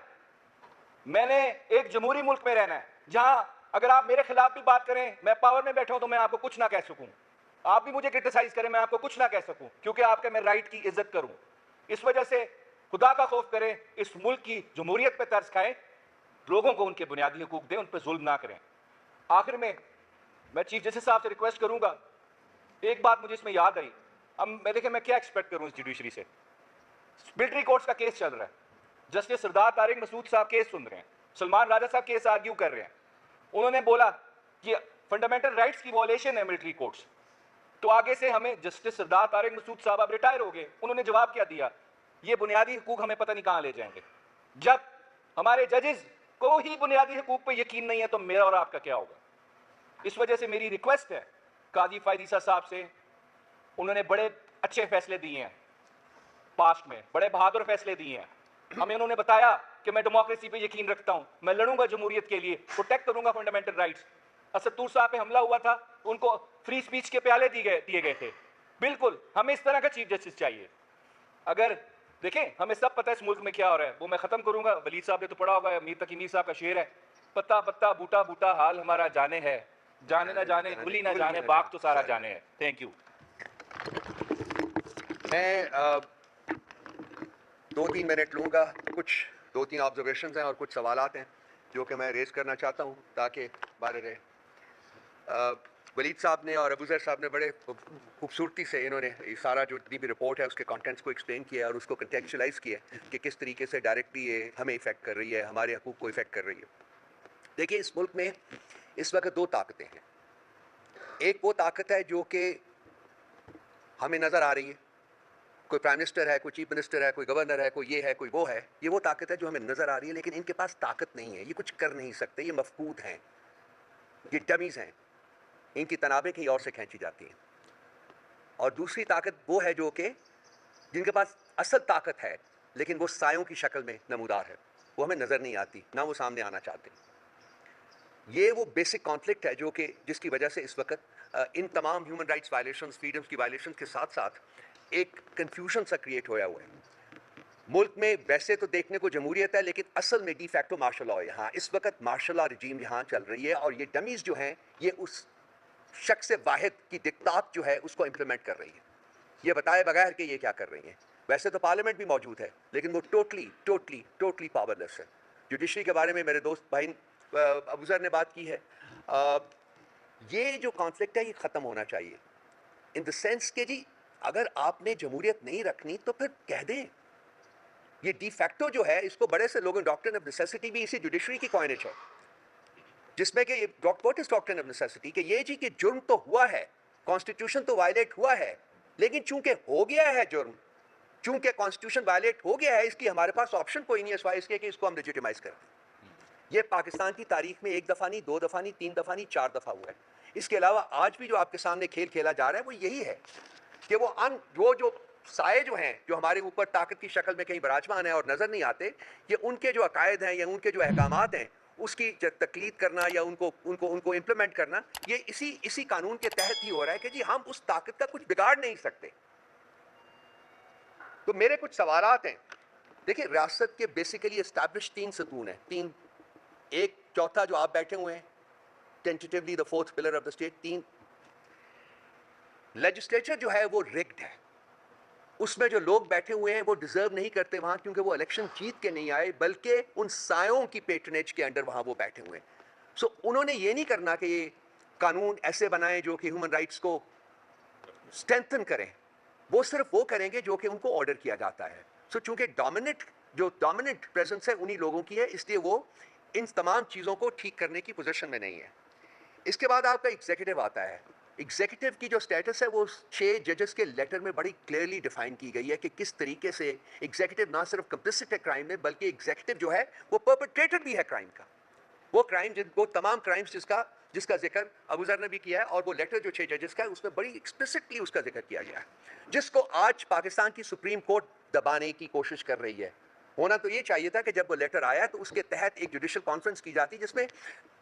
मैंने एक जमहूरी मुल्क में रहना है जहां अगर आप मेरे खिलाफ भी बात करें, मैं पावर में बैठा हूं तो मैं आपको कुछ ना कह सकूं, आप भी मुझे क्रिटिसाइज करें मैं आपको कुछ ना कह सकूं, क्योंकि आपके मैं राइट की इज्जत करूं। इस वजह से खुदा का खौफ करें, इस मुल्क की जमहूरियत पे तरस खाएं, लोगों को उनके बुनियादी हकूक दें, उन पर जुल्म ना करें। आखिर में मैं चीफ जस्टिस साहब से रिक्वेस्ट करूंगा, एक बात मुझे इसमें याद आई। अब मैं देखें मैं क्या एक्सपेक्ट करूं इस जुडिशरी से। मिलिट्री कोर्ट्स का केस चल रहा है, जस्टिस सरदार तारिक मसूद साहब केस सुन रहे हैं, सलमान राजा साहब केस आर्ग्यू कर रहे हैं। उन्होंने बोला कि फंडामेंटल राइट्स की वॉयलेशन है मिलिट्री कोर्ट्स, तो आगे से हमें जस्टिस सरदार तारिक मसूद साहब अब रिटायर हो गए, उन्होंने जवाब क्या दिया, ये बुनियादी हकूक हमें पता नहीं कहां ले जाएंगे। जब हमारे जजेस को ही बुनियादी हकूक पे यकीन नहीं है तो मेरा और आपका क्या होगा? इस वजह से मेरी रिक्वेस्ट है काजी फायदीसा साहब से, उन्होंने बड़े अच्छे फैसले दिए हैं पास्ट में, बड़े बहादुर फैसले दिए हैं। हमें उन्होंने बताया कि मैं डेमोक्रेसी पे यकीन रखता हूं, मैं लड़ूंगा जमहूरियत के लिए, प्रोटेक्ट करूंगा फंडामेंटल राइट्स। असदुर साहब पे हमला हुआ था, उनको फ्री स्पीच के प्याले दिए गए थे। बिल्कुल हमें इस तरह का चीफ जस्टिस चाहिए। अगर देखें हमें सब पता है इस मुल्क में क्या हो रहा है, वो मैं खत्म करूंगा। वलीद साहब ने तो पढ़ा होगा, मीर तकी मीर साहब का शेर है, पत्ता पत्ता बूटा बूटा हाल हमारा जाने है, जाने ना जाने गुली ना जाने बाग तो सारा जाने है। Thank you. मैं 2-3 मिनट लूँगा, कुछ 2-3 ऑब्जर्वेशंस हैं और कुछ सवालात हैं जो कि मैं रेज़ करना चाहता हूँ ताकि बारे रहे। वलीद साहब ने और अबूज़र साहब ने बड़े खूबसूरती से इन्होंने ये सारा जो जितनी भी रिपोर्ट है उसके कंटेंट्स को एक्सप्लेन किया और उसको कंटेक्चुअलाइज़ किया कि किस तरीके से डायरेक्टली ये हमें इफ़ेक्ट कर रही है, हमारे हकूक़ को इफ़ेक्ट कर रही है। देखिए इस मुल्क में इस वक्त 2 ताकतें हैं। एक वो ताकत है जो कि हमें नज़र आ रही है, कोई प्राइम मिनिस्टर है, कोई चीफ मिनिस्टर है, कोई गवर्नर है, कोई ये है, कोई वो है। ये वो ताकत है जो हमें नज़र आ रही है, लेकिन इनके पास ताकत नहीं है, ये कुछ कर नहीं सकते, ये मफकूद हैं, ये डमीज़ हैं, इनकी तनाबें कहीं और से खींची जाती हैं। और दूसरी ताकत वो है जो कि जिनके पास असल ताकत है लेकिन वो सायों की शक्ल में नमूदार है, वो हमें नज़र नहीं आती, ना वो सामने आना चाहते। ये वो बेसिक कॉन्फ्लिक्ट है जो कि जिसकी वजह से इस वक्त इन तमाम ह्यूमन राइट्स वायलेशंस, फ्रीडम्स की वायलेशंस के साथ साथ एक कन्फ्यूजन सा क्रिएट होया हुआ है। मुल्क में वैसे तो देखने को जमहूरियत है लेकिन असल में डी फैक्टो मार्शल लॉ है। यहाँ इस वक्त मार्शल लॉ रजीम यहाँ चल रही है और ये डमीज़ जो हैं ये उस शख्स वाहिद की दिक्तात जो है उसको इम्प्लीमेंट कर रही है, ये बताए बगैर कि ये क्या कर रही हैं। वैसे तो पार्लियामेंट भी मौजूद है लेकिन वो टोटली पावरलेस है। जुडिशरी के बारे में मेरे दोस्त भाई अबूज़र ने बात की है। ये जो कॉन्फ्लिक्ट है ये ख़त्म होना चाहिए इन द सेंस कि जी अगर आपने जमहूरियत नहीं रखनी तो फिर कह दें। ये डी फैक्टो जो है इसको बड़े से लोगों डॉक्ट्रिन ऑफ नेसेसिटी भी इसी जुडिशरी की कॉइनेज है, जिसमें कि what is doctrine of necessity कि ये जी कि जुर्म तो हुआ है, कॉन्स्टिट्यूशन तो वायलेट हुआ है, लेकिन चूंकि हो गया है जुर्म, चूंकि कॉन्स्टिट्यूशन वायलेट हो गया है, इसकी हमारे पास ऑप्शन कोई नहीं है सिवाय इसके कि इसको हम लेजिटिमाइज कर दें। ये पाकिस्तान की तारीख में 1 दफ़ा नहीं, 2 दफ़ा नहीं, 3 दफ़ा नहीं, 4 दफ़ा हुआ है। इसके अलावा आज भी जो आपके सामने खेल खेला जा रहा है वो यही है कि वो जो साए जो हैं, जो हमारे ऊपर ताकत की शक्ल में कहीं विराजमान है और नज़र नहीं आते, ये उनके जो अकायद हैं या उनके जो अहकामात हैं उसकी तकलीद करना या उनको इम्प्लीमेंट करना, ये इसी कानून के तहत ही हो रहा है कि जी हम उस ताकत का कुछ बिगाड़ नहीं सकते। तो मेरे कुछ सवालात हैं। देखिए, रियासत के बेसिकली एस्टैब्लिश 3 सतून हैं, एक चौथा जो आप बैठे हुए हैं, tentatively the 4th pillar of the state, 3 legislature जो है वो रिग्ड है। उसमें जो लोग बैठे हुए हैं वो डिजर्व नहीं करते वहां, क्योंकि वो इलेक्शन जीत के नहीं आए बल्कि उन सायों की पेट्रनेज के अंडर वहां वो बैठे हुए हैं। सो उन्होंने ये नहीं करना कि ये कानून ऐसे बनाएं जो कि ह्यूमन राइट्स को स्ट्रेंथन करें, वो सिर्फ वो करेंगे जो कि उनको ऑर्डर किया जाता है। सो चूंकि डोमिनेंट प्रेजेंस है उन्हीं लोगों की है, इसलिए वो इन तमाम चीज़ों को ठीक करने की पोजीशन में नहीं है। इसके बाद आपका एग्जीक्यूटिव आता है। एग्जीक्यूटिव की जो स्टेटस है वो 6 जजेस के लेटर में बड़ी क्लियरली डिफाइन की गई है कि किस तरीके से एग्जीक्यूटिव ना सिर्फ कंप्लिसिट है क्राइम में, बल्कि एग्जीक्यूटिव जो है वो परपेट्रेटर भी है क्राइम का। वो क्राइम वो तमाम क्राइम्स जिसका जिक्र अबू ज़र ने भी किया है, और वो लेटर जो 6 जजेस का है उसमें बड़ी एक्सप्लिसिटली उसका जिक्र किया गया है, जिसको आज पाकिस्तान की सुप्रीम कोर्ट दबाने की कोशिश कर रही है। होना तो ये चाहिए था कि जब वो लेटर आया तो उसके तहत एक जुडिशल कॉन्फ्रेंस की जाती, जिसमें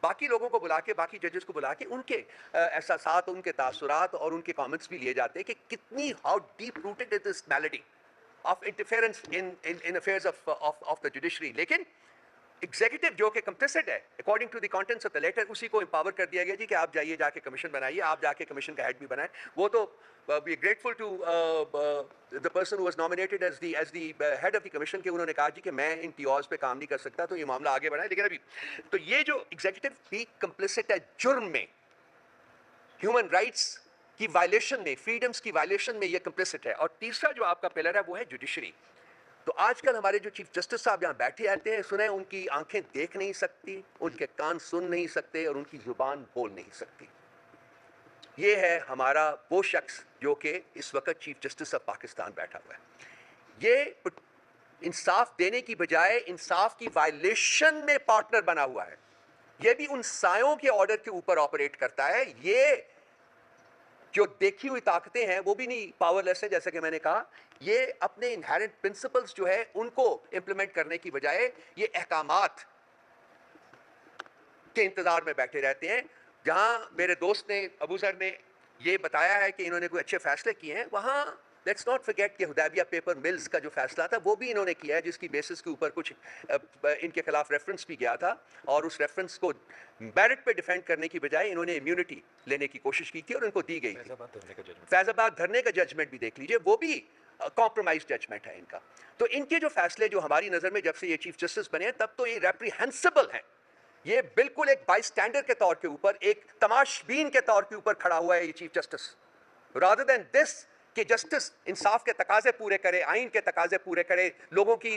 बाकी लोगों को बुला के, बाकी जजेस को बुला के उनके एहसासात, उनके तासुरात और उनके कमेंट्स भी लिए जाते कि कितनी how deep rooted is this malady of interference in affairs of the judiciary. लेकिन एग्जीक्यूटिव जो कि कंप्लिसिट है according to the contents of the letter, उसी को एम्पावर कर दिया गया जी कि आप जाइए जाके कमीशन बनाइए, आप जाके कमीशन का हेड भी बनाएं। वो तो we grateful to the person who was nominated as the head of the commission के उन्होंने कहा जी कि मैं इन टीओज पे काम नहीं कर सकता, तो ये मामला आगे बढ़ाएं। लेकिन अभी तो ये जो एग्जीक्यूटिव भी कंप्लिसिट है जुर्म में, ह्यूमन राइट्स की वायलेशन में, फ्रीडम्स की वायलेशन में ये कंप्लिसिट है। और तीसरा जो आपका पिलर है वो है जुडिशरी। तो आजकल हमारे जो चीफ जस्टिस साहब यहाँ बैठे रहते हैं, सुने उनकी आंखें देख नहीं सकती, उनके कान सुन नहीं सकते और उनकी जुबान बोल नहीं सकती। ये है हमारा वो शख्स जो कि इस वक्त चीफ जस्टिस ऑफ पाकिस्तान बैठा हुआ है। ये इंसाफ देने की बजाय इंसाफ की वायलेशन में पार्टनर बना हुआ है। ये भी उन सायों के ऑर्डर के ऊपर ऑपरेट करता है। ये जो देखी हुई ताकतें हैं वो भी नहीं पावरलेस है, जैसे कि मैंने कहा। ये अपने इनहेरेंट प्रिंसिपल्स जो है उनको इंप्लीमेंट करने की बजाय ये अहकामात के इंतजार में बैठे रहते हैं। जहां मेरे दोस्त ने, अबू ज़र ने ये बताया है कि इन्होंने कोई अच्छे फैसले किए हैं, वहां लेट्स नॉट फॉरगेट कि हुदैबिया पेपर मिल्स का जो फैसला था वो भी इन्होंने किया है, जिसकी बेसिस के ऊपर कुछ इनके खिलाफ रेफरेंस भी गया था, और उस रेफरेंस को मेरिट पे डिफेंड करने की बजाय इन्होंने इम्यूनिटी लेने की कोशिश की थी और इनको दी गई थी। फैजाबाद धरने का जजमेंट भी देख लीजिए, वो भी कॉम्प्रोमाइज जजमेंट है इनका। तो इनके जो फैसले जो हमारी नज़र में जब से ये चीफ जस्टिस बने हैं तब तो ये रेप्रीहेंसिबल है। ये बिल्कुल एक बाई स्टैंडर्ड के तौर के ऊपर, एक तमाशबीन के तौर के ऊपर खड़ा हुआ है ये chief justice, rather than this कि जस्टिस इंसाफ के तकाजे पूरे करे, आइन के तकाजे पूरे करे, लोगों की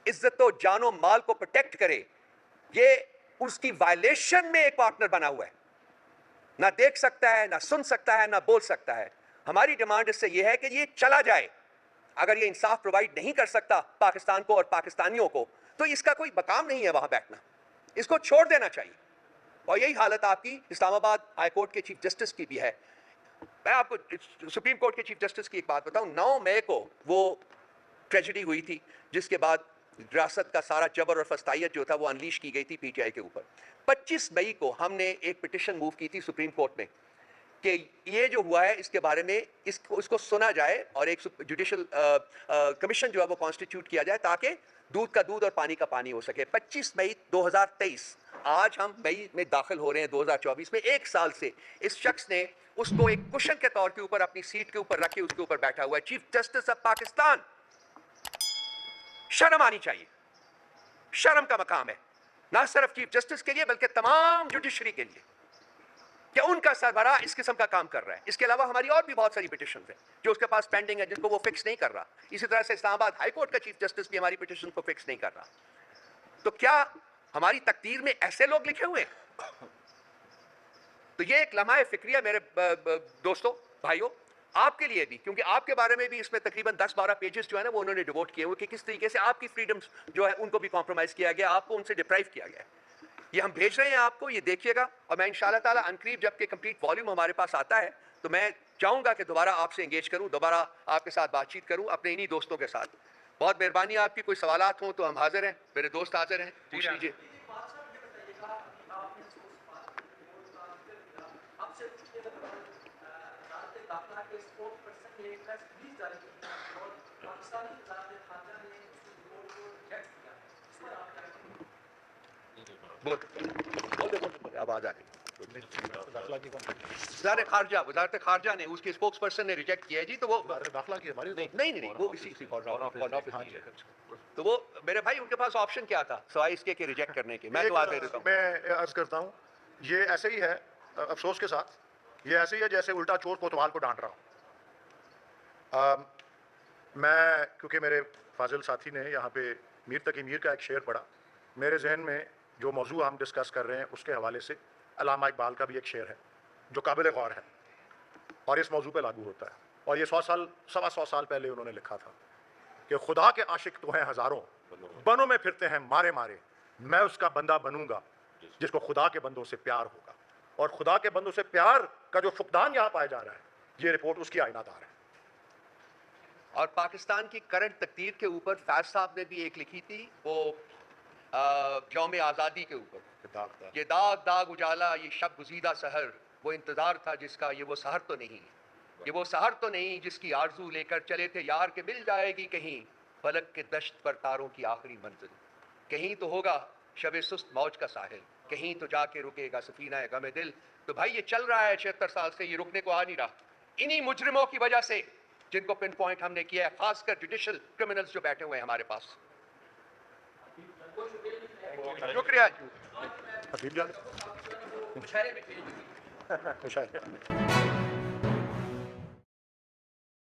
इज्जत और जानो माल को प्रोटेक्ट करे। ये उसकी वायलेशन में एक पार्टनर बना हुआ है, ना देख सकता है, ना सुन सकता है, ना बोल सकता है। हमारी डिमांड इससे यह है कि ये चला जाए। अगर ये इंसाफ प्रोवाइड नहीं कर सकता पाकिस्तान को और पाकिस्तानियों को, तो इसका कोई मकाम नहीं है वहां बैठना, इसको छोड़ देना चाहिए। और यही हालत आपकी इस्लामाबाद हाई कोर्ट के चीफ जस्टिस की भी है। मैं आपको सुप्रीम कोर्ट के चीफ जस्टिस की एक बात बताऊं, 9 मई को वो ट्रेजेडी हुई थी, जिसके बाद रियासत का सारा जबर और फस्तायत जो था वो अनलीश की गई थी पीटीआई के ऊपर। 25 मई को हमने एक पिटिशन मूव की थी सुप्रीम कोर्ट में कि ये जो हुआ है इसके बारे में इसको सुना जाए और एक जुडिशल कमीशन जो है वो कॉन्स्टिट्यूट किया जाए, ताकि दूध का दूध और पानी का पानी हो सके। 25 मई 2023, आज हम मई में दाखिल हो रहे हैं 2024 में। 1 साल से इस शख्स ने उसको एक कुशन के तौर के ऊपर अपनी सीट के ऊपर रखे उसके ऊपर बैठा हुआ है। चीफ जस्टिस ऑफ पाकिस्तान, शर्म आनी चाहिए। शर्म का मकाम है ना सिर्फ चीफ जस्टिस के लिए बल्कि तमाम जुडिशरी के लिए, क्या उनका सरबराह इस किस्म का काम कर रहा है। इसके अलावा हमारी और भी बहुत सारी पिटिशन है जो उसके पास पेंडिंग है, जिनको वो फिक्स नहीं कर रहा। इसी तरह से इस्लामाबाद हाई कोर्ट का चीफ जस्टिस भी हमारी पिटिशन को फिक्स नहीं कर रहा। तो क्या हमारी तकदीर में ऐसे लोग लिखे हुए हैं? तो ये एक लम्हा फिक्रिया मेरे दोस्तों, भाइयों, आपके लिए भी, क्योंकि आपके बारे में भी इसमें तकरीबन 10-12 पेजेस जो है ना वो उन्होंने डिवोट किए हुए कि किस तरीके से आपकी फ्रीडम्स जो है उनको भी कॉम्प्रोमाइज किया गया, आपको उनसे डिप्राइव किया गया। ये हम भेज रहे हैं आपको, ये देखिएगा। और मैं इंशाल्लाह ताला अनकरीब जबकि कंप्लीट वॉल्यूम हमारे पास आता है तो मैं चाहूँगा कि दोबारा आपसे एंगेज करूँ, दोबारा आपके साथ बातचीत करूँ अपने इन्हीं दोस्तों के साथ। बहुत मेहरबानी आपकी, कोई सवालात हों तो हम हाजिर हैं, मेरे दोस्त हाजिर हैं, पूछ लीजिए। आवाज आ रही। वजारत खारजा ने उसके स्पोक्स पर्सन ने रिजेक्ट किया है जी, तो वो दाखिला की हमारी नहीं वो इसी तो वो मेरे भाई उनके पास ऑप्शन क्या था सिवाय इसके कि रिजेक्ट करने के। मैं तो आज दे देता हूँ। मैं अर्ज करता हूँ, ये ऐसे ही है अफसोस के साथ, ये ऐसे ही है जैसे उल्टा चोर कोतवाल को डांट रहा हूँ। मैं क्योंकि मेरे फाजिल साथी ने यहाँ पे मीर तकी मीर का एक शेर पढ़ा, मेरे जहन में जो मौजू हम डिस्कस कर रहे हैं उसके हवाले से अल्लामा इकबाल का भी एक शेर है जो काबिल गौर है और इस मौजू पे लागू होता है। और ये 100 साल पहले उन्होंने लिखा था कि खुदा के आशिक तो हैं हज़ारों, बनों में फिरते हैं मारे मारे, मैं उसका बंदा बनूंगा जिसको खुदा के बंदों से प्यार होगा। और खुदा के बंदों से प्यार का जो फुकदान यहाँ पाया जा रहा है, ये रिपोर्ट उसकी आईनादार है। और पाकिस्तान की करंट तकदीर के ऊपर फैज साहब ने भी एक लिखी थी, वो यौम आज़ादी के ऊपर, ये दाग दाग उजाला ये शब गुज़ीदा सहर, वो इंतज़ार था जिसका ये वो सहर तो नहीं, ये वो सहर तो नहीं जिसकी आरजू लेकर चले थे यार के मिल जाएगी कहीं फलक के दश्त पर तारों की आखिरी मंजिल, कहीं तो होगा शब सुस्त मौज का साहिल, कहीं तो जाके रुकेगा सफीना गमे दिल। तो भाई ये चल रहा है 76 साल से, ये रुकने को आ नहीं रहा, इन्हीं मुजरिमों की वजह से जिनको पिन पॉइंट हमने किया है, खासकर जुडिशल क्रिमिनल्स जो बैठे हुए हैं हमारे पास। शुक्रिया। हबीब जान